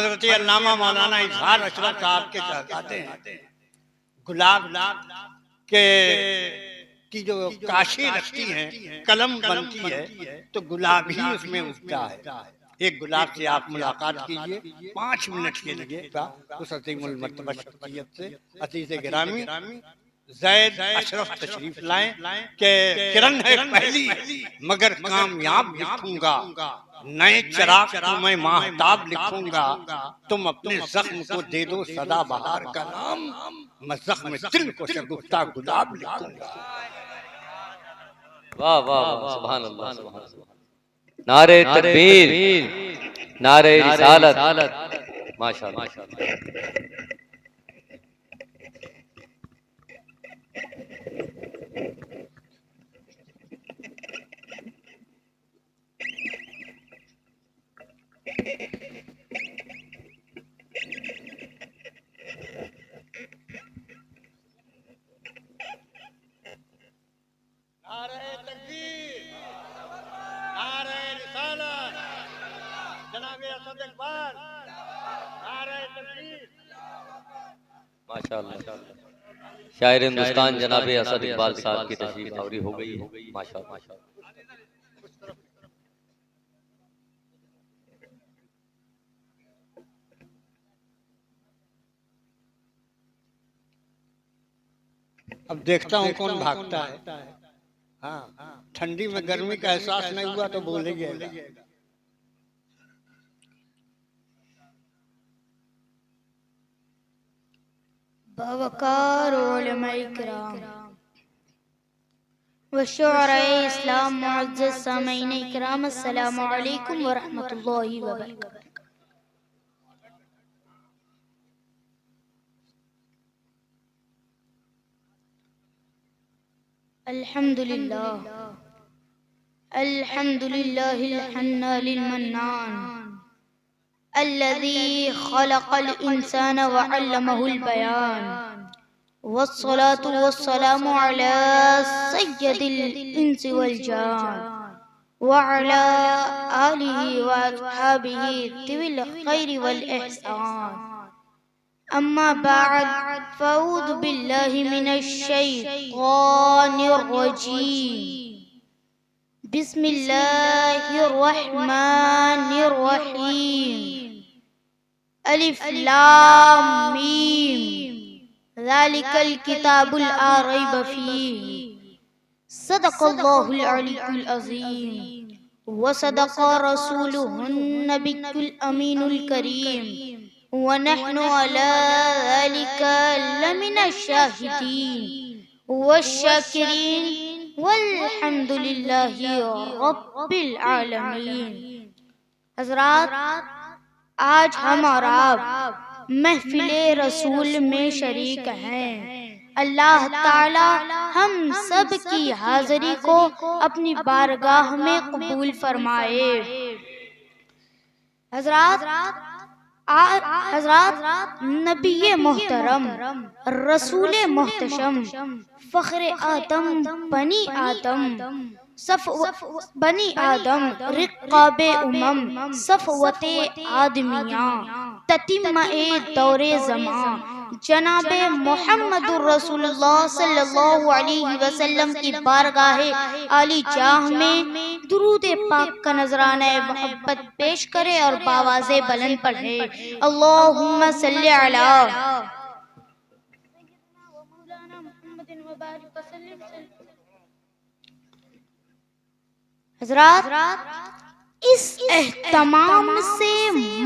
حضرت علامہ مولانا اظہار اشرف صاحب کے چاہتے ہیں گلاب کی جو کاشی رکھتی ہیں قلم بنتی ہے تو گلاب ہی اس میں اگتا ہے. ایک گلاب سے آپ ملاقات کیجئے 5 منٹ کے لیے اس عظیم المرتبہ شخصیت سے. عزیز گرامی زید اشرف تشریف لائیں کہ کرن ہے پہلی مگر کامیاب لکھوں گا، نئے چراغ کو میں ماہتاب لکھوں گا، تم اپنے زخم کو دے دو سدا بہار کا نام، میں زخم دل کو شگفتہ گلاب لکھوں گا. واہ واہ واہ سبحان اللہ سبحان اللہ. نعرہ تکبیر، نعرہ رسالت، ماشاءاللہ. نعرہ تکبیر، نعرہ رسالت، جناب اسد اقبال، نعرہ تکبیر. ماشاءاللہ. شاعر ہندوستان جناب اسد اقبال صاحب کی تشریف آوری ہو گئی ہے. ماشاءاللہ. اب دیکھتا ہوں کون بھاگتا ہے. ہاں ٹھنڈی میں گرمی کا احساس نہیں ہوا تو بولے گا. باوقار علماء کرام وشعراء اسلام معزز سامعین اکرام، السلام علیکم ورحمۃ اللہ وبرکاتہ. الحمدللہ الحنان المنان الذي خلق الإنسان وعلمه البيان، والصلاة والسلام على سيد الإنس والجان وعلى آله وأصحابه ذوي الخير والإحسان. أما بعد فأعوذ بالله من الشيطان الرجيم. بسم الله الرحمن الرحيم. الف لام میم ذلك الكتاب لا ريب فيه. صدق الله العلي العظيم وصدق رسوله النبي الأمين الكريم، ونحن على ذلك لمن الشاهدين والشاكرين والحمد للہ رب العالمین. حضرات، آج ہم اور آپ محفل رسول میں شریک ہیں. اللہ تعالی ہم سب کی حاضری کو اپنی بارگاہ میں قبول فرمائے. حضرات نبی محترم، رسول محتشم، فخر آدم بنی آدم، رقاب صفوت آدمیاں، تتمہ دور زمان، جناب محمد الرسول اللہ صلی اللہ علیہ وسلم کی بارگاہ عالی جاہ میں درود پاک کا نذرانہ محبت پیش کرے اور بآواز بلند پڑھے. اللہم صلی علی حضرات، اس اہتمام سے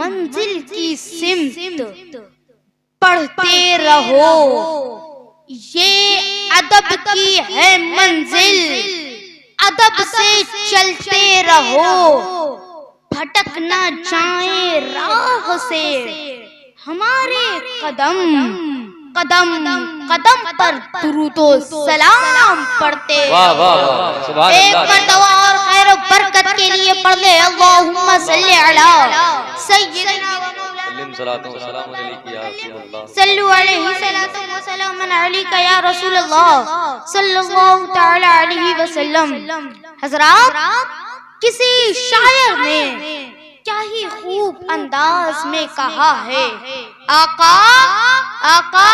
منزل کی سمت پڑھتے رہو. یہ ادب کی ہے منزل، ادب سے چلتے رہو. بھٹک نہ جائیں راہ سے ہمارے قدم، قدم قدم پر درود و سلام پڑھتے. ایک مرتبہ اور خیر و برکت کے لیے پڑھ لے اللہم صلی علی سیدنا صلو علیہ وسلم علیکہ یا رسول اللہ صلی اللہ تعالی علیہ وسلم. حضرات، کسی شاعر نے کیا ہی خوب انداز میں کہا ہے آقا آقا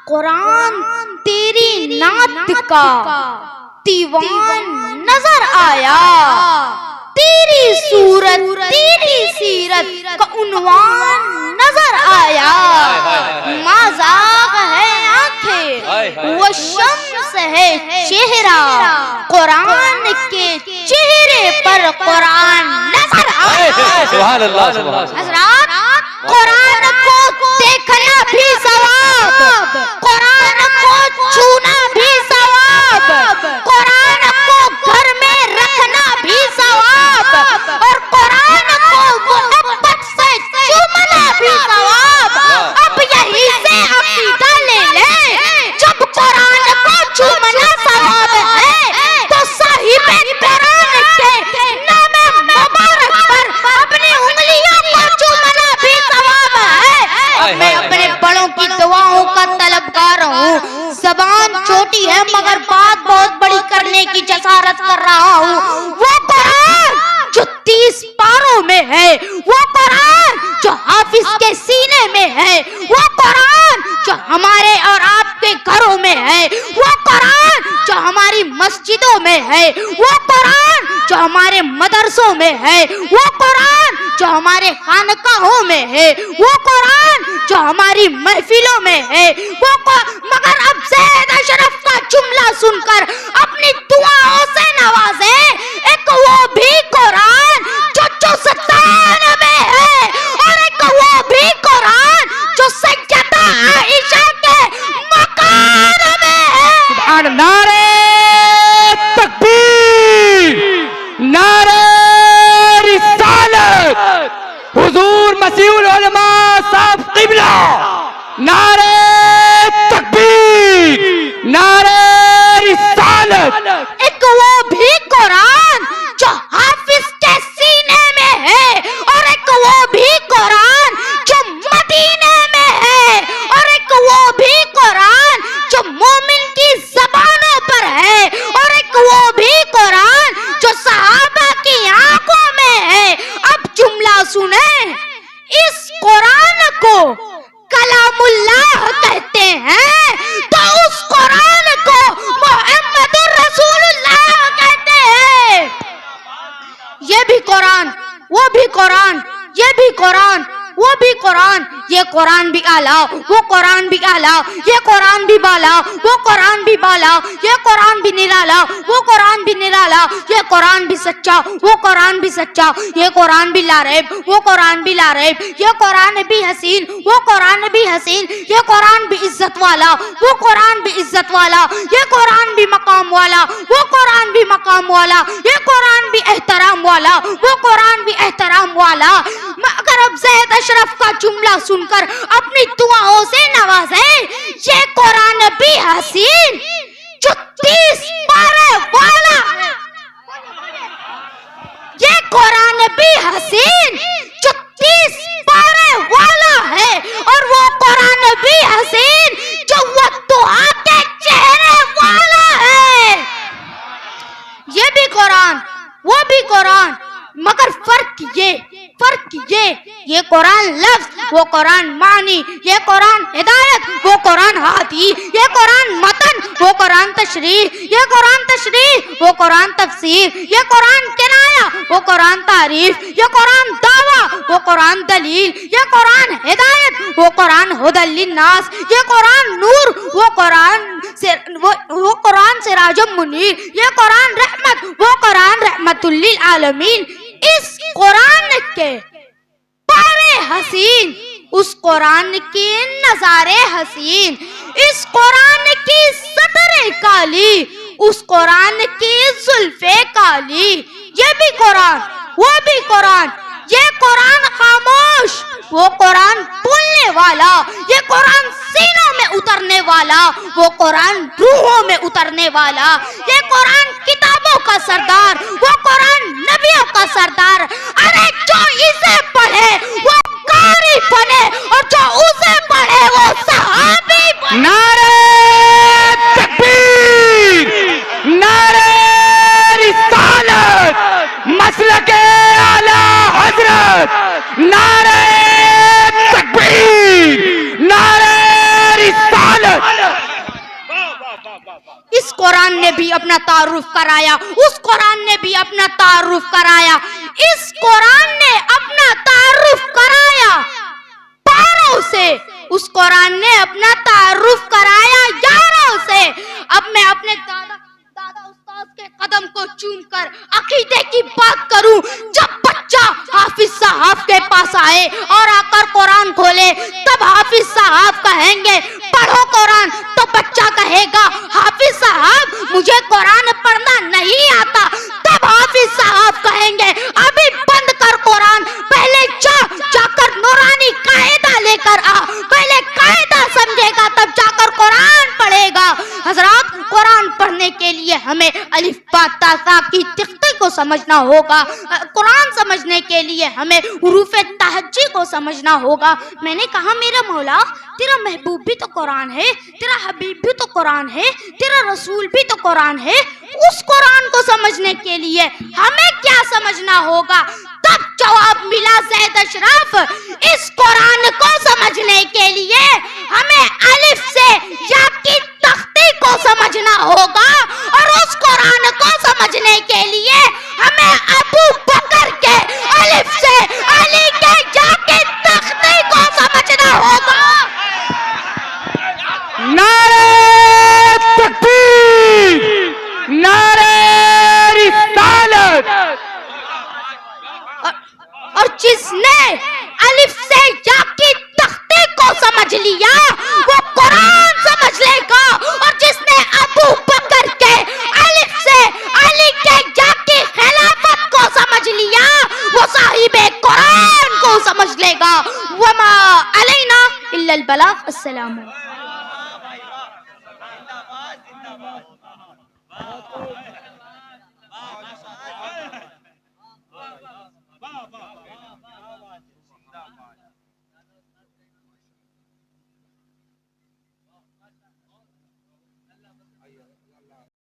قرآن تیری نعت کا دیوان نظر آیا، تیری صورت تیری سیرت کا عنوان نظر آیا، مازاغ ہے آنکھیں وہ شمس ہے چہرہ، قرآن کے چہرے پر قرآن نظر آیا۔ سبحان اللہ سبحان اللہ۔ حضرات قرآن کو دیکھنا بھی ثواب، قرآن کو چھونا بھی ثواب، قرآن کو گھر میں رکھنا بھی ثواب، اور قرآن کو محبت سے چومنا بھی ثواب۔ اب یہی سے عقیدہ لے لیں، جب قرآن کو چومنا ثواب ہے تو صاحب قرآن کے نام مبارک پر اپنی انگلیوں کو چومنا بھی ثواب ہے۔ میں اپنے بڑوں کی دعاؤں کا طلبگار ہوں، زبان چھوٹی ہے مگر بات بہت بڑی کرنے کی جسارت کر رہا ہوں۔ وہ قرآن جو 30 پاروں میں ہے، وہ قرآن جو حافظ کے سینے میں ہے، وہ قرآن جو ہمارے اور آپ کے گھروں میں ہے، وہ قرآن جو ہماری مسجدوں میں ہے، وہ قرآن جو ہمارے مدرسوں میں ہے، وہ قرآن جو ہمارے خانقاہوں میں ہے، وہ قرآن جو ہماری محفلوں میں ہے، وہ مگر اب زید اشرف کا جملہ سن کر اپنی دعاؤں سے نوازے، ایک وہ بھی قرآن جو چستان میں ہے، اور ایک وہ بھی قرآن جو سیدہ عائشہ کے مکان میں ہے۔ سبحان نعرہ تکبیر، نعرہ رسالت، حضور مسیح العلماء صاحب قبلہ، نعرہ تکبیر، نعرہ رسالت۔ ایک وہ بھی قرآن جو حافظ کے سینے میں ہے، اور ایک وہ بھی قرآن جو مدینے میں ہے، اور ایک وہ بھی قرآن جو مومن کی زبانوں پر ہے، اور ایک وہ بھی قرآن جو صحابہ کی آنکھوں میں ہے۔ اب جملہ سنیں، اس قرآن کو کلام اللہ کہتے ہیں تو اس قرآن کو محمد رسول اللہ کہتے ہیں۔ یہ بھی قرآن، وہ بھی قرآن، یہ بھی قرآن، وہ بھی قرآن، یہ قرآن بھی اعلیٰ، وہ قرآن بھی اعلیٰ، یہ قرآن بھی بالا، وہ قرآن بھی بالا، یہ قرآن بھی نرالا، وہ قرآن بھی نرالا، یہ قرآن بھی سچا، وہ قرآن بھی سچا، یہ قرآن بھی لاریب، وہ قرآن بھی لاریب، یہ قرآن بھی حسین، وہ قرآن بھی حسین، یہ قرآن بھی عزت والا، وہ قرآن بھی عزت والا، یہ قرآن بھی مقام والا، وہ قرآن بھی مقام والا، یہ قرآن بھی احترام والا، وہ قرآن بھی احترام والا۔ مگر اب زید اشرف کا جملہ سن کر اپنی دعاؤں سے نوازے، یہ قرآن بھی حسین جو 30 پارے والا، یہ قرآن بھی حسین جو 30 پارے والا ہے، اور وہ قرآن بھی حسین جو والضحیٰ کے چہرے والا ہے۔ یہ بھی قرآن، وہ بھی قرآن، مگر فرق یہ قرآن لفظ، وہ قرآن معنی، یہ قرآن ہدایت، وہ قرآن ہادی، یہ قرآن متن، وہ قرآن تشریح، یہ قرآن تشریح، وہ قرآن تفسیر، یہ قرآن کنایہ، وہ قرآن تعریف، یہ قرآن دعویٰ، وہ قرآن دلیل، یہ قرآن ہدایت، وہ قرآن ہدی للناس، یہ قرآن نور، وہ قرآن سراج منیر، یہ قرآن رحمت، وہ قرآن رحمت للعالمین۔ اس قرآن کے پارے حسین، اس قرآن کے نظارے حسین، اس قرآن کی سطر کالی، اس قرآن کی زلفیں کالی۔ یہ بھی قرآن، وہ بھی قرآن، یہ قرآن خاموش، وہ قرآن بولنے والا، یہ قرآن سینوں میں اترنے والا، وہ قرآن روحوں میں اترنے والا، یہ قرآن کتابوں کا سردار، وہ قرآن نبیوں کا سردار۔ ارے جو اسے پڑھے وہ قاری بنے، اور جو اسے پڑھے وہ صحابی بنے۔ نعرہ تکبیر، نعرہ رسالت، مسلک اعلیٰ حضرت، نعرہ تکبیر، نعرہ رسالت۔ اس قرآن نے بھی اپنا تعارف کرایا، اس قرآن نے بھی اپنا تعارف کرایا، اس قرآن نے اپنا تعارف کرایا پیروں سے، اس قرآن نے اپنا تعارف کرایا یاروں سے۔ اب میں اپنے دادا استاد کے قدم کو چوم کر عقیدے کی بات کروں، جب بچہ حافظ صاحب کے پاس آئے اور آ کر قرآن کھولے، تب حافظ صاحب کہیں گے پڑھو قرآن، تو بچہ کہے گا حافظ صاحب مجھے قرآن پڑھنا نہیں آتا، تب حافظ صاحب کہیں گے ابھی بند کر قرآن، پہلے جا کر نورانی قاعدہ لے کر آ، پہلے قاعدہ سمجھے گا تب جا کر قرآن پڑھے گا۔ حضرات، قرآن پڑھنے کے لیے ہمیں الف با تا ثا کی تختے کو سمجھنا ہوگا، قرآن سمجھنے کے لیے ہمیں حروف تہجی کو سمجھنا ہوگا۔ میں نے کہا میرا مولا، تیرا محبوب بھی تو قرآن ہے، تیرا حبیب بھی تو قرآن ہے، تیرا رسول بھی تو قرآن ہے، اس قرآن کو سمجھنے کے لیے ہمیں کیا سمجھنا ہوگا؟ تب جواب ملا زید اشرف، اس قرآن کو سمجھنے کے لیے ہمیں الف سے یا کی تختی کو سمجھنا ہوگا، اور اس قرآن کو سمجھنے کے لیے ہمیں ابو بکر کے الف سے علی کے یا کی تختی کو سمجھنا ہوگا۔ نعرہ تکبیر، نعرہ رسالت۔ اور جس نے الف سے یا کی تختے کو سمجھ لیا وہ قرآن سمجھ لے گا، اور جس نے ابو بکر کے الف سے علی کے یا کی خلافت کو سمجھ لیا وہ صاحب قرآن کو سمجھ لے گا۔ وما علینا الا البلاغ۔ السلام علیکم۔